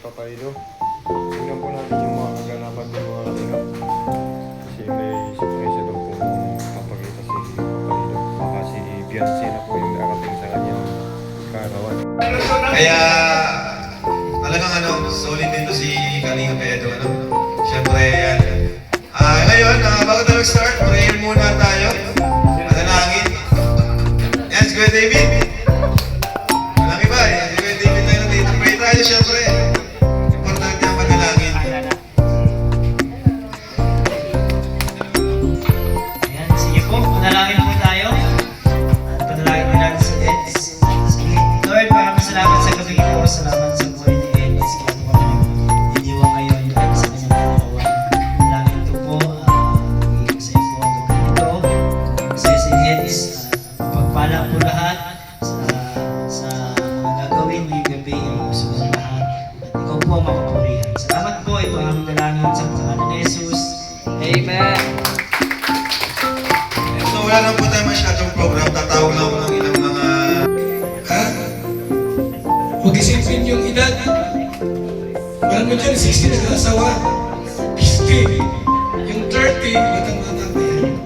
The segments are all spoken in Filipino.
Papaido. Tingnan po natin yung mga kaganapan ng mga kalingap. Kasi may surprise daw po papakita si Papaido. Baka si Beyonce na po yung darating sa kanyang karawan. Kaya talagang solid dito si Kalinga Pedro. Siyempre yan. Ngayon, bago tayo start, prayer muna tayo. Manalangin. Yes, Kuya David. Malaki ba? Si Kuya David tayo dito. Pray tayo siyempre. Importante ang manalangin. Ayan, sige po, manalangin po tayo. At panalangin po natin sa Eds. Sige, Lord, maraming salamat sa gabi ko. Salamat sa buhay ni Eds. Kaya po kami iniwang ngayon sa kanyang pagkawa. Manalangin ko po, masaya po ang gabi ito. Masaya si Eds. Pagpala po lahat sa mga gagawin ngayong gabi. Ang gusto ko ng lahat. At ikaw po ang makapurihan. Salamat po, ito ang aming dalangin sa pangalan ni Jesus. Amen. So wala lang po tayo masyadong program. Tatawag lang ako ng ilang mga... Huwag isipin yung edad. Mahal mo dyan, 60 nag-asawa. 50. Yung 30, batang-bata pa yan.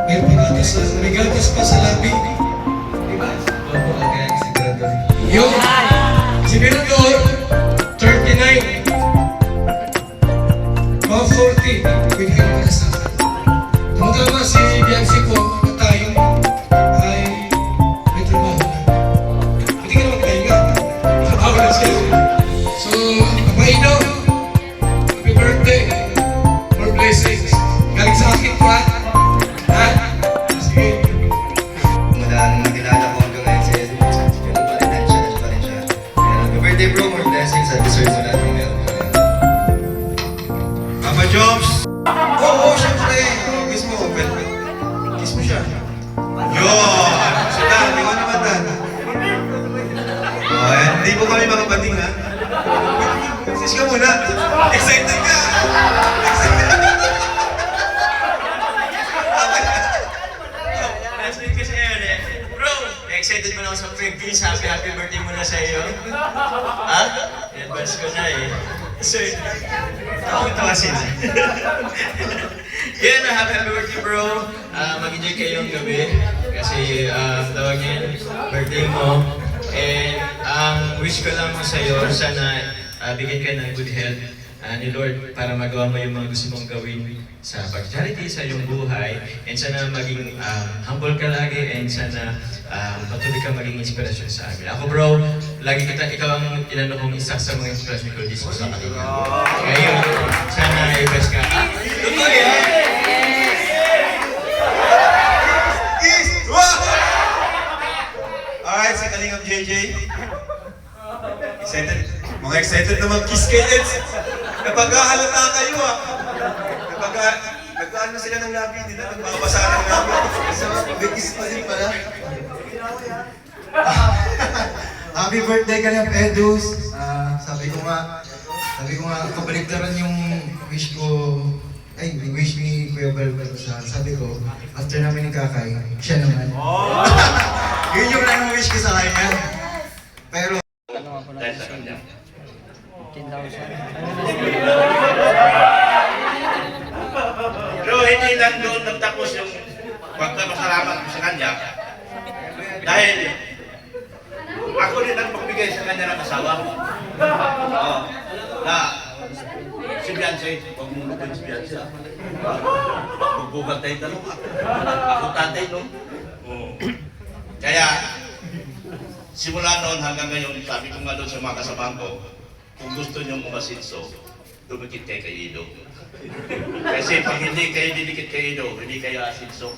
Meron pa natin sa regatas pa sa labi. Diba? Opo, kaya si Mirador. Yung si Mirador, 39. Mga 40, pwede ka naman asawa. Tama-tama si Biancy po, na tayong ay may trabaho na. Hindi ka naman kahinga. Trabaho na siya. So, Papaido, happy birthday. More blessings. Galing sa akin po, ha? Ha? Sige. Madalang nakilala ko hanggang ngayon si Edwin. Ganun pa rin, nandiyan pa rin siya. Kaya happy birthday bro, more blessings. I deserve mo natin meron ko yan. Papa Jobs! Oo, syempre. Kiss mo, open. Kiss mo siya. Yun! Sila, di ko naman dan. Hindi po kami mga bading, ha? Kiss ka muna. Excited ka! Last week kasi yun eh. Bro, excited mo na ako sa previews. Happy birthday muna sa iyo. Ha? I-advance ko na eh. So, tawa sila. Yan na, happy birthday bro. Mag-enjoy kayong gabi. Kasi tawag niya birthday mo. And wish ko lang sa iyo, sana bigyan ka ng good health ni Lord para magawa mo yung mga gusto mong gawin sa pag-charity sa iyong buhay, and sana maging humble ka lagi, and sana patuloy ka maging inspirasyon sa amin. Ako bro, lagi ikaw ang inano kong isa sa mga inspirasyon ko dito sa kanila. Ngayon, sana i-best ka. Totoo yan! Kiss! Wow! Alright, sa Kalingap JJ. Excited? Mga excited na mag-kiss kay Eds. Napag-ahalata kayo, ha? Nagkaan na sila ng labi nila, nagbabasa ng labi. May kiss pa rin pala. Happy birthday ka ng Edus. Sabi ko nga, kabaligtaran yung wish ko, wish ni Kuya Belbel sa sabi ko, after namin ni Kakay, siya naman. Yun yung lang wish ko sa kanya. Pero, Pero hindi lang doon nagtapos yung pagpapasalamat ko sa kanya. Dahil ako rin ang magbigay sa kanya ng asawa. Oo. Na si Beyonce, huwag mo lupin si Beyonce. Magbugat tayo tanong. Ako tatay, no? Oo. Kaya, simula noon hanggang ngayon, sabi ko nga doon sa mga kasamahan ko, kung gusto niyong umasinso, dumikit kayo kay Ido. Kasi pag hindi kayo didikit kay Ido, hindi kayo asinso.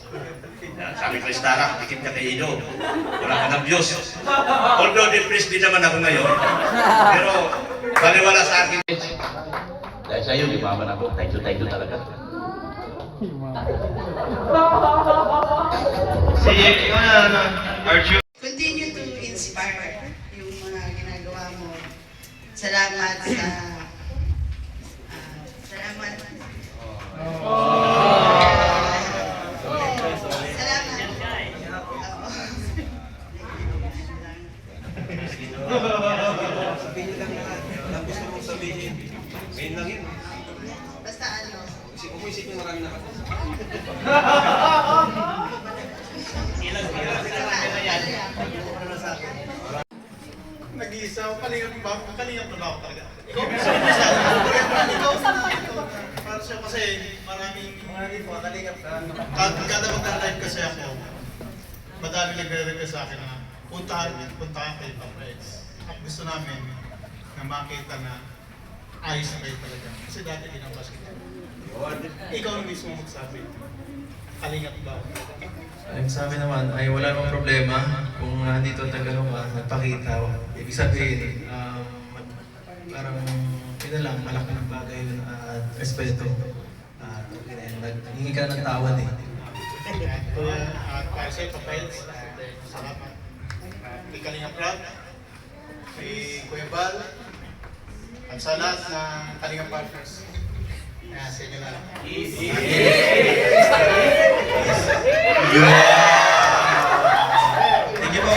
Sabi ko, Stara, dikit ka kay Ido. Wala ka ng Diyos. Although depressed din naman ako ngayon, pero baliwala sa akin. Dahil sa iyo, limaman ako. Thank you talaga. Si, Arjun. Continue to inspire yung mga ginagawa mo. Salamat sa... salamat. Salamat. mo isipin marami na kasi. Nag-iisa ako, kalingap ba ako talaga? Para siya kasi maraming kada magdadrive kasi ako, madami nagre-request sa akin na puntahan kayo Papa Eds. At gusto namin na makita na ayos na kayo talaga. Kasi dati ginambas kita. Ikaw na mismo magsabi, kalingap ba ako? Ang sabi naman ay wala namang problema kung nandito at nagano ka, nagpakita. Ibig sabihin, parang yun na lang, malaking bagay yun at respeto. Naghingi ka ng tawad eh. Kaya para sa'yo, Papa Eds, salamat. Kay Kalingap Rab, kay Kuya Bal, at sa lahat ng Kalingap Partners. Kaya sa inyo na lang. Thank you po.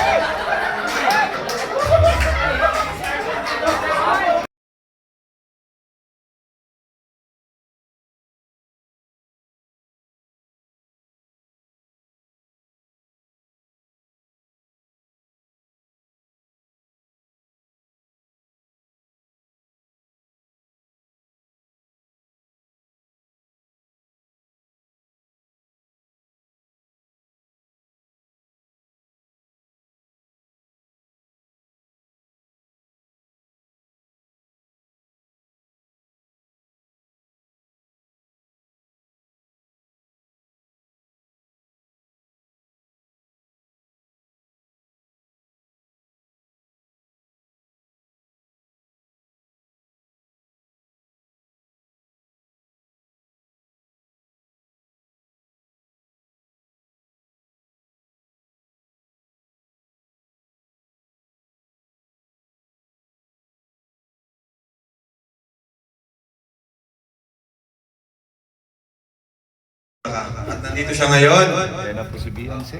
At nandito siya ngayon. Kaya na po si Beyonce.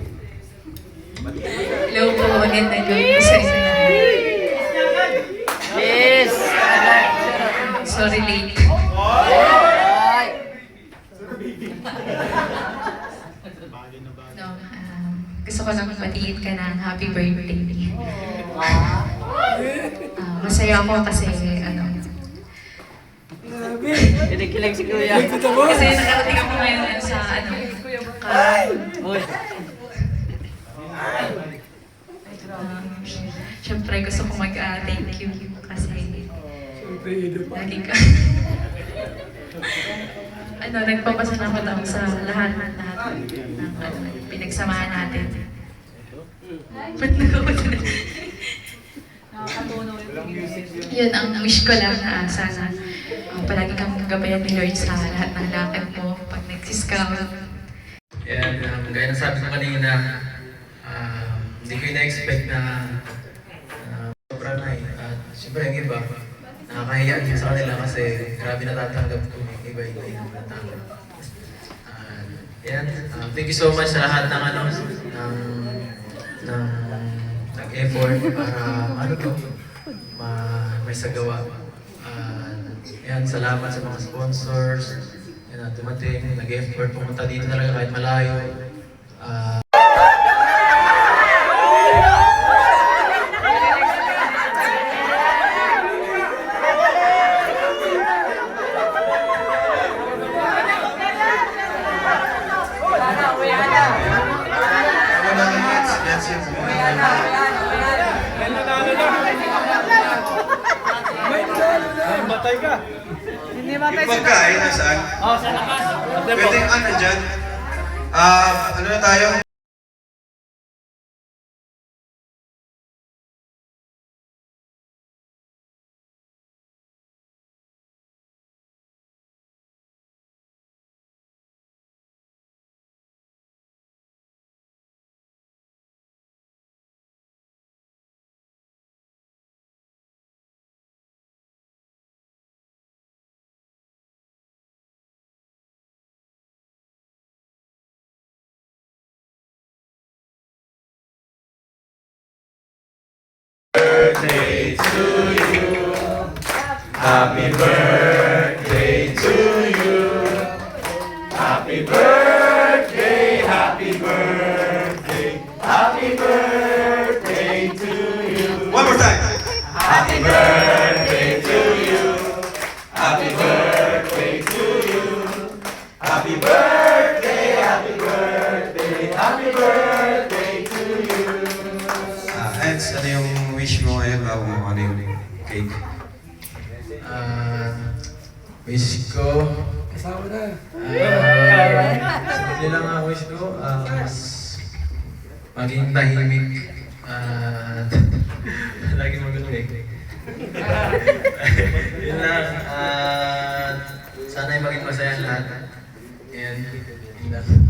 Hello po, magandang gabi po sa inyo. Yes! Sorry, late. No, gusto ko lang batiin ka ng happy birthday. Masaya ako kasi, Kinikilig si Kuya. kasi nakarating ako ngayon sa, syempre gusto ko mag-thank you kasi lagi ka. Nagpapasalamat ako sa lahat ng pinagsamahan natin. Ba't nakakatunan? Yun ang wish ko lang na sana palagi kang gagabayan ni Lord sa lahat ng lakad mo pag nag-scout. Yan, gaya ng sabi ko kanina, hindi ko na-expect na sobrang na at siyempre yung iba, nakakahiya din sa kanila kasi grabe natatanggap ko yung iba hindi natatanggap. Yan, thank you so much sa lahat ng nag-effort para may sagawa. Yan, salamat sa mga sponsors. Yan, dumating, nag-effort, pumunta dito talaga kahit malayo. Yung pagkain, nasaan? Sa lakas. Pwede ano dyan? Ano na tayo? Birthday to you. Happy birthday to you. Lance, ano yung wish mo ngayon bago mo ano yung cake? Wish ko, Kasama na. yun lang ang wish ko, mas maging tahimik at lagi magulo eh. Yun lang, at sana'y maging masaya lahat. And, yun lang.